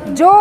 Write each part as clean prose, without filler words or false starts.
जो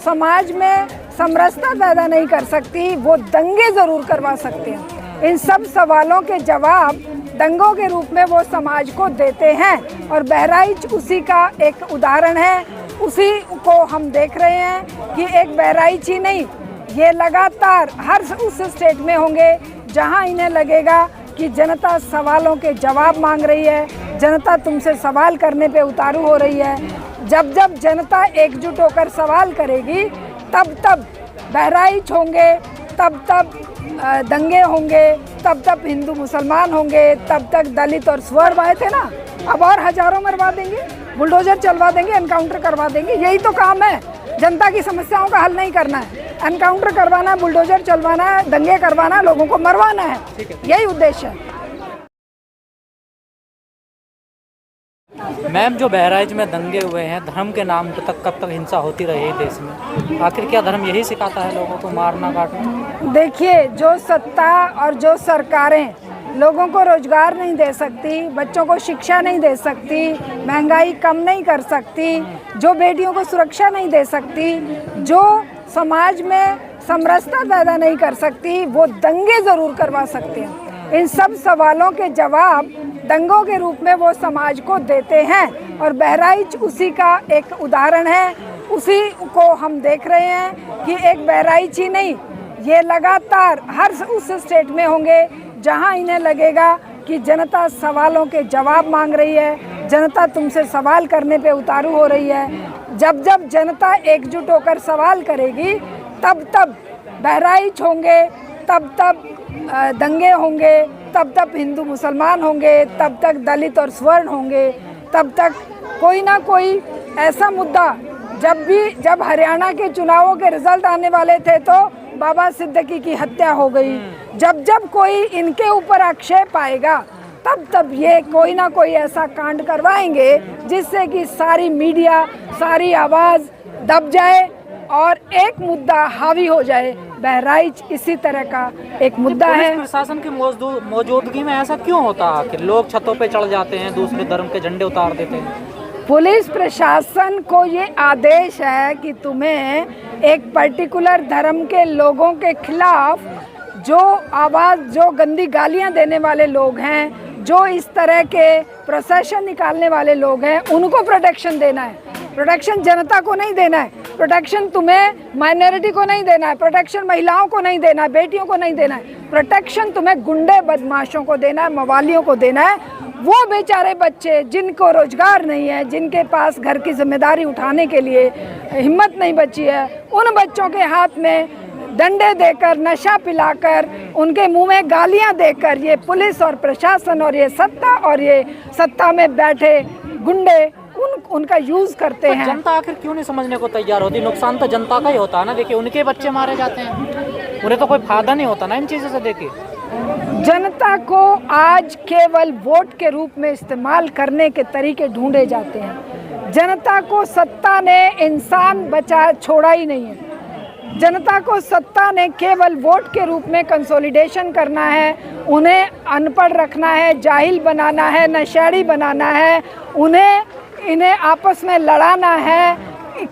समाज में समरसता पैदा नहीं कर सकती वो दंगे ज़रूर करवा सकते हैं। इन सब सवालों के जवाब दंगों के रूप में वो समाज को देते हैं और बहराइच उसी का एक उदाहरण है। उसी को हम देख रहे हैं कि एक बहराइच ही नहीं, ये लगातार हर उस स्टेट में होंगे जहां इन्हें लगेगा कि जनता सवालों के जवाब मांग रही है, जनता तुमसे सवाल करने पे उतारू हो रही है। जब जब जनता एकजुट होकर सवाल करेगी तब तब बहराइच होंगे, तब तब दंगे होंगे, तब तब हिंदू मुसलमान होंगे, तब तक दलित और स्वर्ण आए थे ना, अब और हजारों मरवा देंगे, बुलडोजर चलवा देंगे, एनकाउंटर करवा देंगे। यही तो काम है, जनता की समस्याओं का हल नहीं करना है, एनकाउंटर करवाना है, बुलडोजर चलवाना है, दंगे करवाना है, लोगों को मरवाना है, यही उद्देश्य है। मैम, जो बहराइच में दंगे हुए हैं, धर्म के नाम पे तक कब तक हिंसा होती रही देश में? आखिर क्या धर्म यही सिखाता है लोगों को मारना काटना? देखिए, जो सत्ता और जो सरकारें लोगों को रोजगार नहीं दे सकती, बच्चों को शिक्षा नहीं दे सकती, महंगाई कम नहीं कर सकती, जो बेटियों को सुरक्षा नहीं दे सकती, जो समाज में समरसता पैदा नहीं कर सकती, वो दंगे ज़रूर करवा सकते हैं। इन सब सवालों के जवाब दंगों के रूप में वो समाज को देते हैं और बहराइच उसी का एक उदाहरण है। उसी को हम देख रहे हैं कि एक बहराइच ही नहीं, ये लगातार हर उस स्टेट में होंगे जहां इन्हें लगेगा कि जनता सवालों के जवाब मांग रही है, जनता तुमसे सवाल करने पे उतारू हो रही है। जब जब जनता एकजुट होकर सवाल करेगी तब तब बहराइच होंगे, तब तब दंगे होंगे, तब तब हिंदू मुसलमान होंगे, तब तक दलित और स्वर्ण होंगे, तब तक कोई ना कोई ऐसा मुद्दा। जब हरियाणा के चुनावों के रिजल्ट आने वाले थे तो बाबा सिद्दीकी की हत्या हो गई। जब कोई इनके ऊपर आक्षेप आएगा तब ये कोई ना कोई ऐसा कांड करवाएंगे जिससे कि सारी मीडिया, सारी आवाज़ दब जाए और एक मुद्दा हावी हो जाए। बहराइच इसी तरह का एक मुद्दा है। प्रशासन की मौजूदगी में ऐसा क्यों होता है कि लोग छतों पे चढ़ जाते हैं, दूसरे धर्म के झंडे उतार देते हैं? पुलिस प्रशासन को ये आदेश है कि तुम्हें एक पर्टिकुलर धर्म के लोगों के खिलाफ जो आवाज़, जो गंदी गालियां देने वाले लोग हैं, जो इस तरह के प्रोसेशन निकालने वाले लोग हैं, उनको प्रोटेक्शन देना है। प्रोटेक्शन जनता को नहीं देना है, प्रोटेक्शन तुम्हें माइनॉरिटी को नहीं देना है, प्रोटेक्शन महिलाओं को नहीं देना है, बेटियों को नहीं देना है, प्रोटेक्शन तुम्हें गुंडे बदमाशों को देना है, मवालियों को देना है। वो बेचारे बच्चे जिनको रोजगार नहीं है, जिनके पास घर की जिम्मेदारी उठाने के लिए हिम्मत नहीं बची है, उन बच्चों के हाथ में डंडे देकर, नशा पिलाकर, उनके मुंह में गालियां देकर ये पुलिस और प्रशासन और ये सत्ता में बैठे गुंडे उनका यूज करते हैं। जनता आखिर क्यों नहीं समझने को तैयार होती? नुकसान तो जनता का ही होता है ना। देखिए, उनके बच्चे मारे जाते हैं, उन्हें तो कोई फायदा नहीं होता ना इन चीज़ों से। देखिए, जनता को आज केवल वोट के रूप में इस्तेमाल करने के तरीके ढूंढे जाते हैं। जनता को सत्ता ने इंसान छोड़ा ही नहीं है। जनता को सत्ता ने केवल वोट के रूप में कंसोलिडेशन करना है, उन्हें अनपढ़ रखना है, जाहिल बनाना है, नशेड़ी बनाना है, इन्हें आपस में लड़ाना है,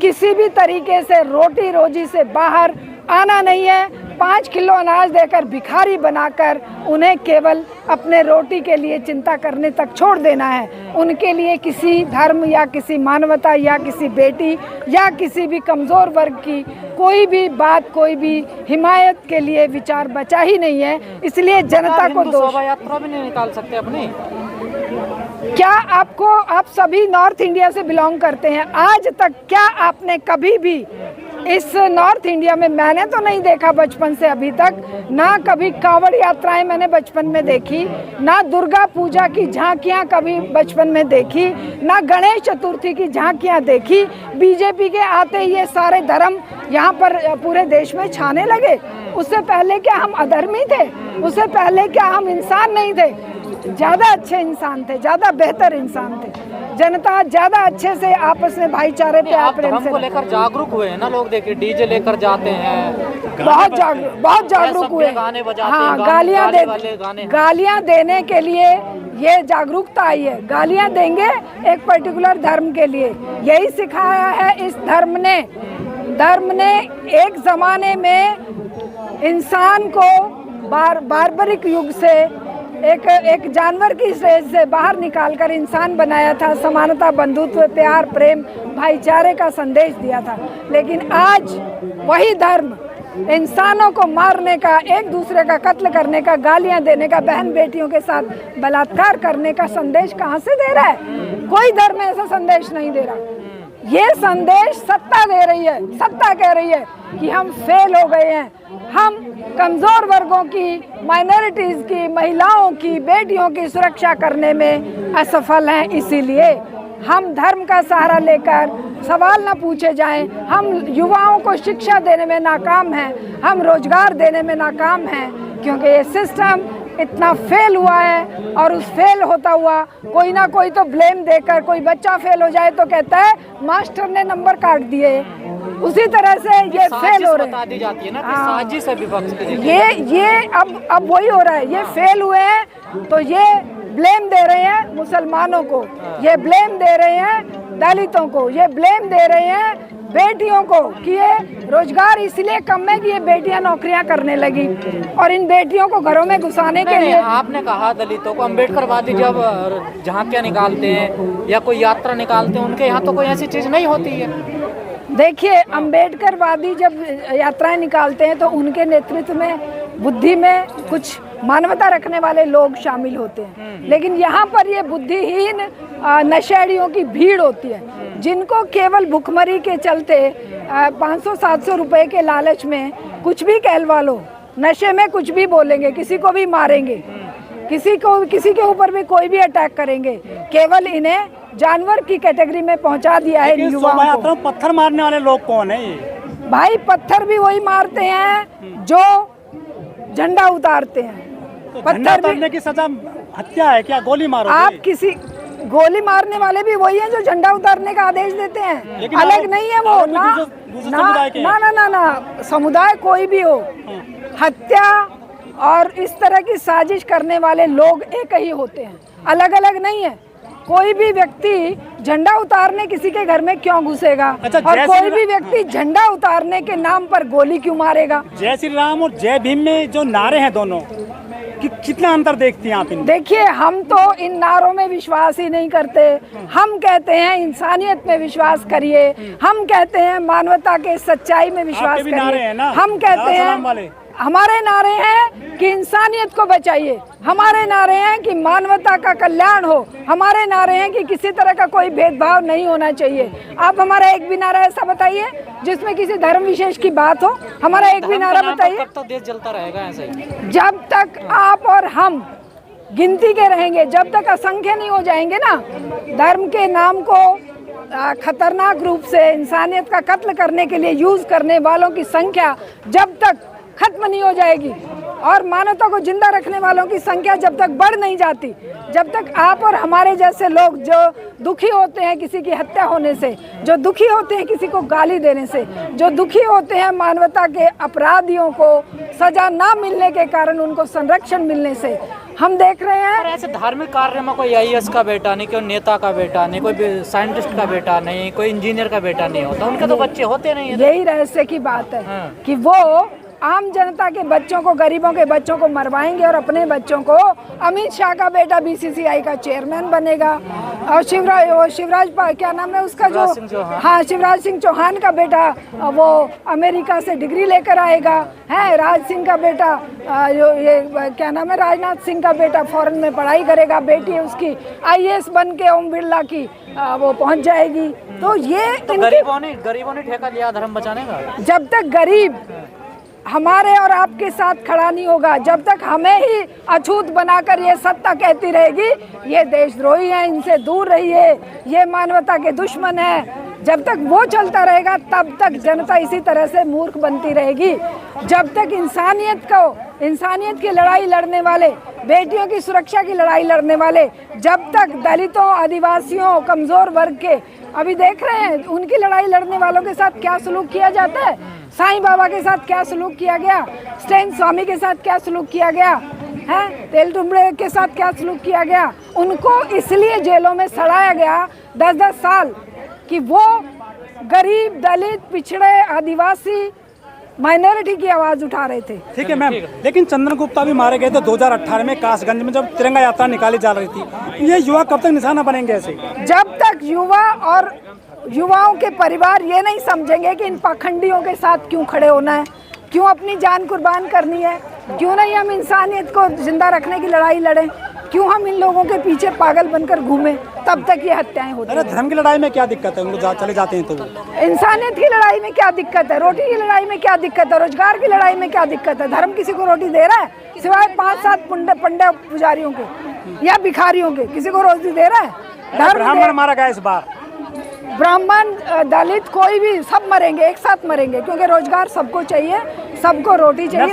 किसी भी तरीके से रोटी रोजी से बाहर आना नहीं है। 5 किलो अनाज देकर भिखारी बनाकर उन्हें केवल अपने रोटी के लिए चिंता करने तक छोड़ देना है। उनके लिए किसी धर्म या किसी मानवता या किसी बेटी या किसी भी कमज़ोर वर्ग की कोई भी बात, कोई भी हिमायत के लिए विचार बचा ही नहीं है। इसलिए जनता को शोभा यात्रा भी नहीं निकाल सकते अपनी। क्या आप सभी नॉर्थ इंडिया से बिलोंग करते हैं? आज तक क्या आपने कभी भी इस नॉर्थ इंडिया में, मैंने तो नहीं देखा बचपन से अभी तक, ना कभी कांवड़ यात्राएं मैंने बचपन में देखी, ना दुर्गा पूजा की झांकियां कभी बचपन में देखी, ना गणेश चतुर्थी की झांकियां देखी। बीजेपी के आते ये सारे धर्म यहाँ पर पूरे देश में छाने लगे। उससे पहले क्या हम अधर्मी थे? उससे पहले क्या हम इंसान नहीं थे? ज़्यादा अच्छे इंसान थे, ज़्यादा बेहतर इंसान थे। जनता ज़्यादा अच्छे से आपस में भाईचारे प्यार आप प्रेम धर्म से को लेकर जागरूक हुए हैं ना लोग, देखिए डीजे लेकर जाते हैं, बहुत जागरूक हुए। गाने बजाते हाँ, हैं, वाले गाने गालियाँ देने के लिए ये जागरूकता आई है। गालियाँ देंगे एक पर्टिकुलर धर्म के लिए, यही सिखाया है इस धर्म ने एक ज़माने में इंसान को बारबरिक युग से एक जानवर की स्टेज से बाहर निकालकर इंसान बनाया था, समानता, बंधुत्व, प्यार, प्रेम, भाईचारे का संदेश दिया था। लेकिन आज वही धर्म इंसानों को मारने का, एक दूसरे का कत्ल करने का, गालियां देने का, बहन बेटियों के साथ बलात्कार करने का संदेश कहाँ से दे रहा है? कोई धर्म ऐसा संदेश नहीं दे रहा। ये संदेश सत्ता दे रही है, सत्ता कह रही है कि हम फेल हो गए हैं, हम कमज़ोर वर्गों की, माइनॉरिटीज़ की, महिलाओं की, बेटियों की सुरक्षा करने में असफल हैं। इसीलिए हम धर्म का सहारा लेकर सवाल न पूछे जाएं, हम युवाओं को शिक्षा देने में नाकाम हैं, हम रोजगार देने में नाकाम हैं, क्योंकि ये सिस्टम इतना फेल हुआ है। और उस फेल होता हुआ कोई ना कोई तो ब्लेम देकर, कोई बच्चा फेल हो जाए तो कहता है मास्टर ने नंबर काट दिए। उसी तरह से ये फेल हो रहे बता दी जाती है ना कि साजिश है विपक्ष की। ये अब वही हो रहा है। ये फेल हुए हैं तो ये ब्लेम दे रहे हैं मुसलमानों को, ये ब्लेम दे रहे हैं दलितों को, ये ब्लेम दे रहे हैं बेटियों को कि ये रोजगार इसलिए कम है कि ये बेटियां नौकरियां करने लगी, और इन बेटियों को घरों में घुसाने के लिए। आपने कहा दलितों को, अम्बेडकरवादी जब झांकियां निकालते हैं या कोई यात्रा निकालते हैं, उनके यहाँ तो कोई ऐसी चीज नहीं होती है। देखिए, अम्बेडकरवादी जब यात्राएं निकालते हैं तो उनके नेतृत्व में, बुद्धि में कुछ मानवता रखने वाले लोग शामिल होते हैं, लेकिन यहाँ पर ये बुद्धिहीन नशेड़ियों की भीड़ होती है, जिनको केवल भुखमरी के चलते 500-700 रुपए के लालच में कुछ भी कहलवा लो, नशे में कुछ भी बोलेंगे, किसी को भी मारेंगे, किसी के ऊपर भी कोई भी अटैक करेंगे। केवल इन्हें जानवर की कैटेगरी में पहुंचा दिया है युवाओं को। पत्थर मारने वाले लोग कौन है ये? भाई, पत्थर भी वही मारते हैं जो झंडा उतारते हैं। तो पत्थर उतारने की सजा हत्या है क्या? गोली मारो? आप किसी गोली मारने वाले भी वही हैं जो झंडा उतारने का आदेश देते हैं, अलग नहीं है वो। ना समुदाय कोई भी हो, हत्या और इस तरह की साजिश करने वाले लोग एक ही होते हैं, अलग अलग नहीं है। कोई भी व्यक्ति झंडा उतारने किसी के घर में क्यों घुसेगा? और कोई भी व्यक्ति झंडा उतारने के नाम पर गोली क्यों मारेगा? जय श्री राम और जय भीम में जो नारे हैं दोनों, कितना अंतर देखती हैं आप इन? देखिए, हम तो इन नारों में विश्वास ही नहीं करते। हम कहते हैं इंसानियत में विश्वास करिए, हम कहते हैं मानवता के सच्चाई में विश्वास करिए, हम कहते हैं, हमारे नारे हैं कि इंसानियत को बचाइए, हमारे नारे हैं कि मानवता का कल्याण हो, हमारे नारे हैं कि किसी तरह का कोई भेदभाव नहीं होना चाहिए। आप हमारा एक भी नारा ऐसा बताइए जिसमें किसी धर्म विशेष की बात हो, हमारा एक भी नारा बताइए। तो देश जलता रहेगा ऐसे ही। जब तक आप और हम गिनती के रहेंगे, जब तक असंख्य नहीं हो जाएंगे ना, धर्म के नाम को खतरनाक रूप से इंसानियत का कत्ल करने के लिए यूज करने वालों की संख्या जब तक खत्म नहीं हो जाएगी, और मानवता को जिंदा रखने वालों की संख्या जब तक बढ़ नहीं जाती, जब तक आप और हमारे जैसे लोग जो दुखी होते हैं किसी की हत्या होने से, जो दुखी होते हैं किसी को गाली देने से, जो दुखी होते हैं मानवता के अपराधियों को सजा ना मिलने के कारण उनको संरक्षण मिलने से, हम देख रहे हैं। और ऐसे धार्मिक कार्य में कोई IAS का बेटा नहीं, कोई नेता का बेटा नहीं, कोई साइंटिस्ट का बेटा नहीं, कोई इंजीनियर का बेटा नहीं होता, उनके तो बच्चे होते नहीं है। यही रहस्य की बात है कि वो आम जनता के बच्चों को, गरीबों के बच्चों को मरवाएंगे और अपने बच्चों को अमित शाह का बेटा BCCI का चेयरमैन बनेगा, और शिवराज क्या नाम है उसका, जो हाँ शिवराज सिंह चौहान का बेटा वो अमेरिका से डिग्री लेकर आएगा, है राज सिंह का बेटा ये क्या नाम है, राजनाथ सिंह का बेटा फॉरेन में पढ़ाई करेगा, बेटी उसकी IAS बन के ओम बिरला की वो पहुंच जाएगी। तो ये तो गरीबों ने ठेका लिया धर्म बचाने का। जब तक गरीब हमारे और आपके साथ खड़ा नहीं होगा, जब तक हमें ही अछूत बनाकर ये सत्ता कहती रहेगी ये देशद्रोही है, इनसे दूर रहिए, ये मानवता के दुश्मन है, जब तक वो चलता रहेगा तब तक जनता इसी तरह से मूर्ख बनती रहेगी। जब तक इंसानियत की लड़ाई लड़ने वाले, बेटियों की सुरक्षा की लड़ाई लड़ने वाले, जब तक दलितों, आदिवासियों, कमज़ोर वर्ग के, अभी देख रहे हैं उनकी लड़ाई लड़ने वालों के साथ क्या सलूक किया जाता है, साईं बाबा के साथ क्या सलूक किया गया, स्टैन स्वामी के साथ क्या सलूक किया गया है, तेल टुंबड़े के साथ क्या सलूक किया गया। उनको इसलिए जेलों में सड़ाया गया 10-10 साल कि वो गरीब, दलित, पिछड़े, आदिवासी, माइनॉरिटी की आवाज़ उठा रहे थे। ठीक है मैम, लेकिन चंदन गुप्ता भी मारे गए थे 2018 में कासगंज में, जब तिरंगा यात्रा निकाली जा रही थी। ये युवा कब तक निशाना बनेंगे ऐसे? जब तक युवा और युवाओं के परिवार ये नहीं समझेंगे कि इन पाखंडियों के साथ क्यों खड़े होना है, क्यों अपनी जान कुर्बान करनी है, क्यों नहीं हम इंसानियत को जिंदा रखने की लड़ाई लड़ें, क्यों हम इन लोगों के पीछे पागल बनकर घूमें, तब तक ये हत्याएं होती हैं। अरे धर्म की लड़ाई में क्या दिक्कत है, उन लोग चले जाते हैं तो वो। इंसानियत की लड़ाई में क्या दिक्कत है, रोटी की लड़ाई में क्या दिक्कत है, रोजगार की लड़ाई में क्या दिक्कत है? धर्म किसी को रोटी दे रहा है सिवाय 5-7 पंडे पुजारियों के या भिखारियों के? किसी को रोटी दे रहा है? ब्राह्मण मारा गया इस बार। ब्राह्मण, दलित, कोई भी, सब मरेंगे, एक साथ मरेंगे, क्योंकि रोजगार सबको चाहिए, सबको रोटी चाहिए।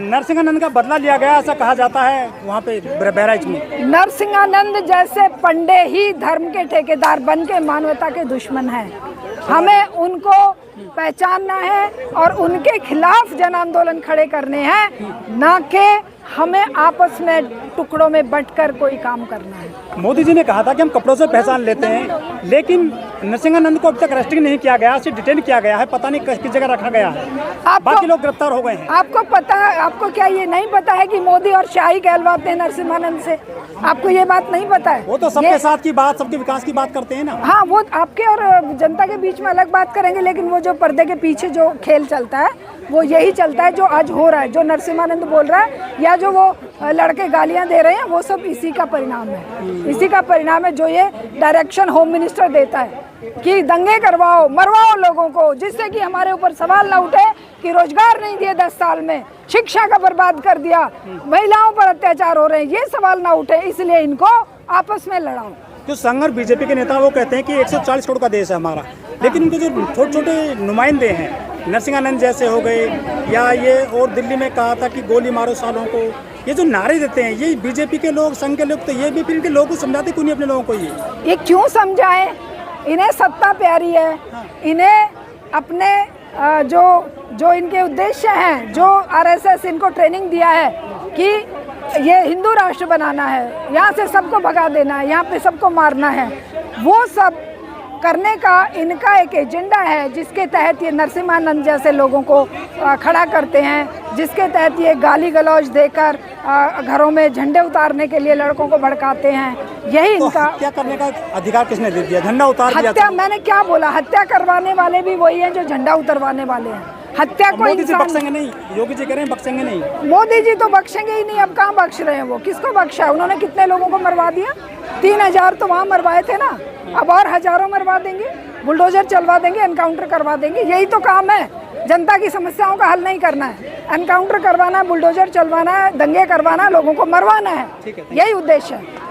नरसिंहानंद का बदला लिया गया ऐसा कहा जाता है वहाँ पे बहराइच में। नरसिंहानंद जैसे पंडे ही धर्म के ठेकेदार बन के मानवता के दुश्मन हैं। हमें उनको पहचानना है और उनके खिलाफ जन आंदोलन खड़े करने हैं, ना कि हमें आपस में टुकड़ों में बंटकर कोई काम करना है। मोदी जी ने कहा था कि हम कपड़ों से पहचान लेते हैं, लेकिन नरसिंहानंद को अब तक अरेस्ट नहीं किया गया, सिर्फ डिटेन किया गया है, पता नहीं किस जगह रखा गया है। बाकी लोग गिरफ्तार हो गए हैं। आपको पता है, आपको क्या ये नहीं पता है कि मोदी और शाही कहलवाते हैं नरसिंहानंद से? आपको ये बात नहीं पता है? वो तो सबके साथ की बात, सबके विकास की बात करते हैं ना। हाँ, वो आपके और जनता के बीच में अलग बात करेंगे, लेकिन वो जो पर्दे के पीछे जो खेल चलता है वो यही चलता है जो आज हो रहा है। जो नरसिंहानंद बोल रहा है या जो वो लड़के गालियां दे रहे हैं, वो सब इसी का परिणाम है। इसी का परिणाम है जो ये डायरेक्शन होम मिनिस्टर देता है कि दंगे करवाओ, मरवाओ लोगों को, जिससे कि हमारे ऊपर सवाल ना उठे कि रोजगार नहीं दिए 10 साल में, शिक्षा का बर्बाद कर दिया, महिलाओं पर अत्याचार हो रहे हैं, ये सवाल ना उठे, इसलिए इनको आपस में लड़ाओ। जो संघ और बीजेपी के नेता वो कहते हैं कि 140 करोड़ का देश है हमारा, लेकिन उनके जो छोटे छोटे नुमाइंदे हैं, नरसिंहानंद जैसे हो गए, या ये और दिल्ली में कहा था कि गोली मारो सालों को, ये जो नारे देते हैं, ये बीजेपी के लोग, संघ के लोग, तो ये भी फिर इनके लोगों को समझाते क्यों नहीं अपने लोगों को? ये क्यों समझाएं? इन्हें सत्ता प्यारी है, इन्हें अपने जो इनके उद्देश्य हैं, जो आरएसएस इनको ट्रेनिंग दिया है कि ये हिंदू राष्ट्र बनाना है, यहाँ से सबको भगा देना है, यहाँ पे सबको मारना है, वो सब करने का इनका एक एजेंडा है, जिसके तहत ये नरसिंहानंद जैसे लोगों को खड़ा करते हैं, जिसके तहत ये गाली गलौज देकर घरों में झंडे उतारने के लिए लड़कों को भड़काते हैं। यही तो इनका हत्या करने का अधिकार किसने दे दिया? झंडा उतार दिया। हत्या, मैंने क्या बोला? हत्या करवाने वाले भी वही हैं जो झंडा उतरवाने वाले हैं। हत्या को मोदी जी इंसान बख्शेंगे नहीं, योगी जी कह रहे हैं बख्शेंगे नहीं। मोदी जी तो बख्शेंगे ही नहीं। अब कहाँ बख्श रहे हैं वो? किसको बख्शा? उन्होंने कितने लोगों को मरवा दिया? 3000 तो वहाँ मरवाए थे ना, अब और हजारों मरवा देंगे, बुलडोजर चलवा देंगे, एनकाउंटर करवा देंगे। यही तो काम है, जनता की समस्याओं का हल नहीं करना है, एनकाउंटर करवाना, बुलडोजर चलवाना है, दंगे करवाना, लोगों को मरवाना है, यही उद्देश्य है।